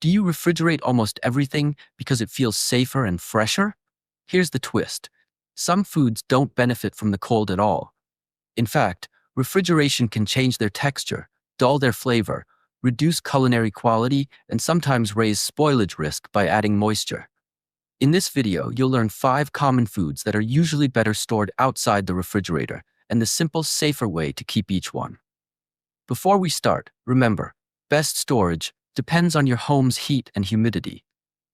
Do you refrigerate almost everything because it feels safer and fresher? Here's the twist. Some foods don't benefit from the cold at all. In fact, refrigeration can change their texture, dull their flavor, reduce culinary quality, and sometimes raise spoilage risk by adding moisture. In this video, you'll learn 5 common foods that are usually better stored outside the refrigerator, and the simple, safer way to keep each one. Before we start, remember, best storage depends on your home's heat and humidity.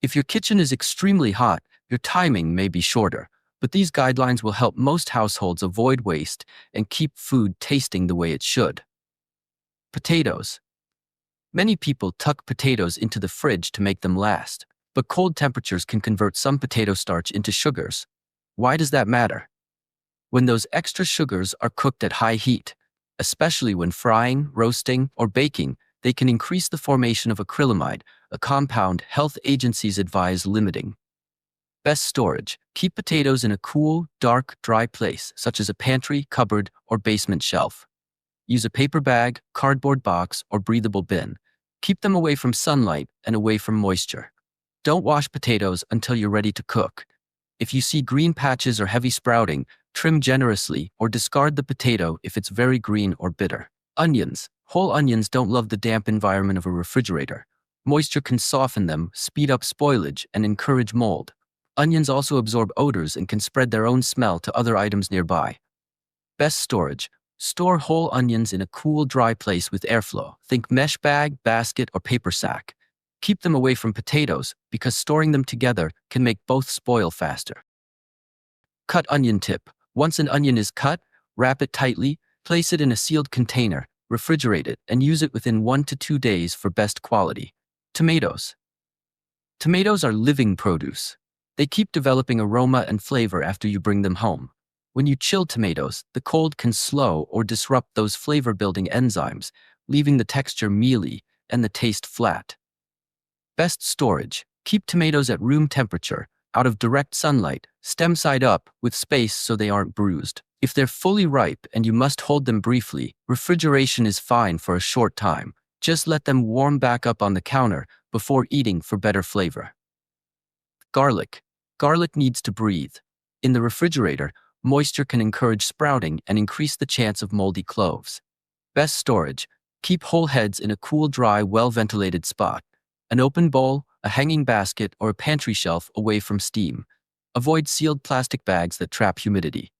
If your kitchen is extremely hot, your timing may be shorter, but these guidelines will help most households avoid waste and keep food tasting the way it should. Potatoes. Many people tuck potatoes into the fridge to make them last, but cold temperatures can convert some potato starch into sugars. Why does that matter? When those extra sugars are cooked at high heat, especially when frying, roasting, or baking, they can increase the formation of acrylamide, a compound health agencies advise limiting. Best storage. Keep potatoes in a cool, dark, dry place, such as a pantry, cupboard, or basement shelf. Use a paper bag, cardboard box, or breathable bin. Keep them away from sunlight and away from moisture. Don't wash potatoes until you're ready to cook. If you see green patches or heavy sprouting, trim generously or discard the potato if it's very green or bitter. Onions. Whole onions don't love the damp environment of a refrigerator. Moisture can soften them, speed up spoilage, and encourage mold. Onions also absorb odors and can spread their own smell to other items nearby. Best storage. Store whole onions in a cool, dry place with airflow. Think mesh bag, basket, or paper sack. Keep them away from potatoes because storing them together can make both spoil faster. Cut onion tip. Once an onion is cut, wrap it tightly, place it in a sealed container, refrigerate it, and use it within 1 to 2 days for best quality. Tomatoes. Tomatoes are living produce. They keep developing aroma and flavor after you bring them home. When you chill tomatoes, the cold can slow or disrupt those flavor-building enzymes, leaving the texture mealy and the taste flat. Best storage. Keep tomatoes at room temperature, out of direct sunlight, stem side up, with space so they aren't bruised. If they're fully ripe and you must hold them briefly, refrigeration is fine for a short time. Just let them warm back up on the counter before eating for better flavor. Garlic. Garlic needs to breathe. In the refrigerator, moisture can encourage sprouting and increase the chance of moldy cloves. Best storage. Keep whole heads in a cool, dry, well-ventilated spot. An open bowl, a hanging basket, or a pantry shelf away from steam. Avoid sealed plastic bags that trap humidity.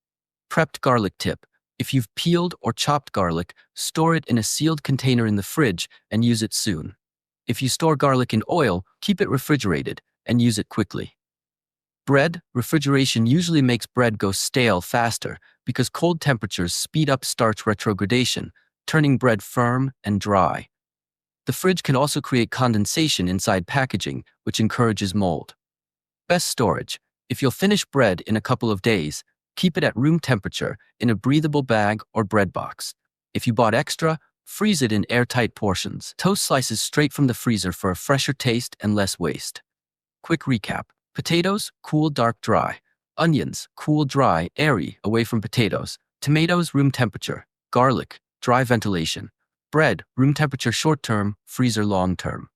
Prepped garlic tip. If you've peeled or chopped garlic, store it in a sealed container in the fridge and use it soon. If you store garlic in oil, keep it refrigerated and use it quickly. Bread. Refrigeration usually makes bread go stale faster because cold temperatures speed up starch retrogradation, turning bread firm and dry. The fridge can also create condensation inside packaging, which encourages mold. Best storage. If you'll finish bread in a couple of days, keep it at room temperature in a breathable bag or bread box. If you bought extra, freeze it in airtight portions. Toast slices straight from the freezer for a fresher taste and less waste. Quick recap. Potatoes, cool, dark, dry. Onions, cool, dry, airy, away from potatoes. Tomatoes, room temperature. Garlic, dry ventilation. Bread, room temperature short-term, freezer long-term.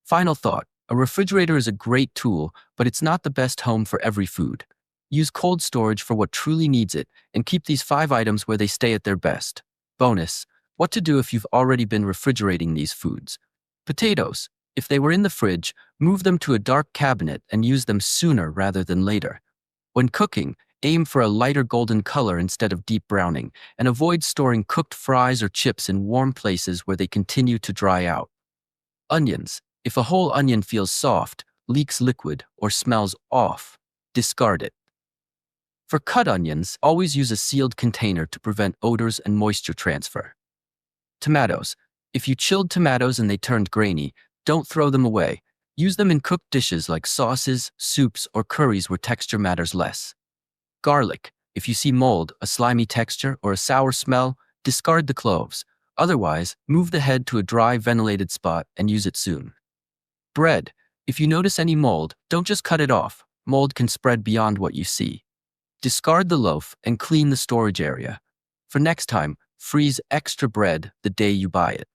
Final thought. A refrigerator is a great tool, but it's not the best home for every food. Use cold storage for what truly needs it, and keep these 5 items where they stay at their best. Bonus. What to do if you've already been refrigerating these foods. Potatoes. If they were in the fridge, move them to a dark cabinet and use them sooner rather than later. When cooking, aim for a lighter golden color instead of deep browning, and avoid storing cooked fries or chips in warm places where they continue to dry out. Onions. If a whole onion feels soft, leaks liquid, or smells off, discard it. For cut onions, always use a sealed container to prevent odors and moisture transfer. Tomatoes. If you chilled tomatoes and they turned grainy, don't throw them away. Use them in cooked dishes like sauces, soups, or curries where texture matters less. Garlic. If you see mold, a slimy texture, or a sour smell, discard the cloves. Otherwise, move the head to a dry, ventilated spot and use it soon. Bread. If you notice any mold, don't just cut it off. Mold can spread beyond what you see. Discard the loaf and clean the storage area. For next time, freeze extra bread the day you buy it.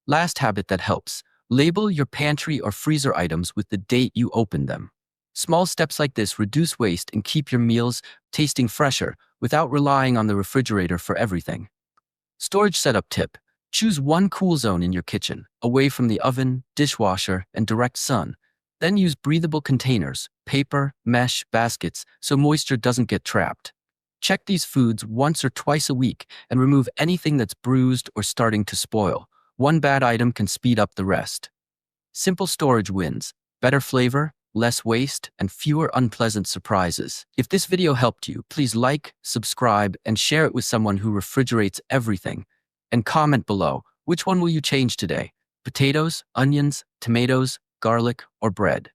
Last habit that helps. Label your pantry or freezer items with the date you opened them. Small steps like this reduce waste and keep your meals tasting fresher without relying on the refrigerator for everything. Storage setup tip. Choose one cool zone in your kitchen, away from the oven, dishwasher, and direct sun. Then use breathable containers, paper, mesh, baskets, so moisture doesn't get trapped. Check these foods once or twice a week and remove anything that's bruised or starting to spoil. One bad item can speed up the rest. Simple storage wins. Better flavor, less waste, and fewer unpleasant surprises. If this video helped you, please like, subscribe, and share it with someone who refrigerates everything. And comment below, which one will you change today? Potatoes, onions, tomatoes, garlic, or bread?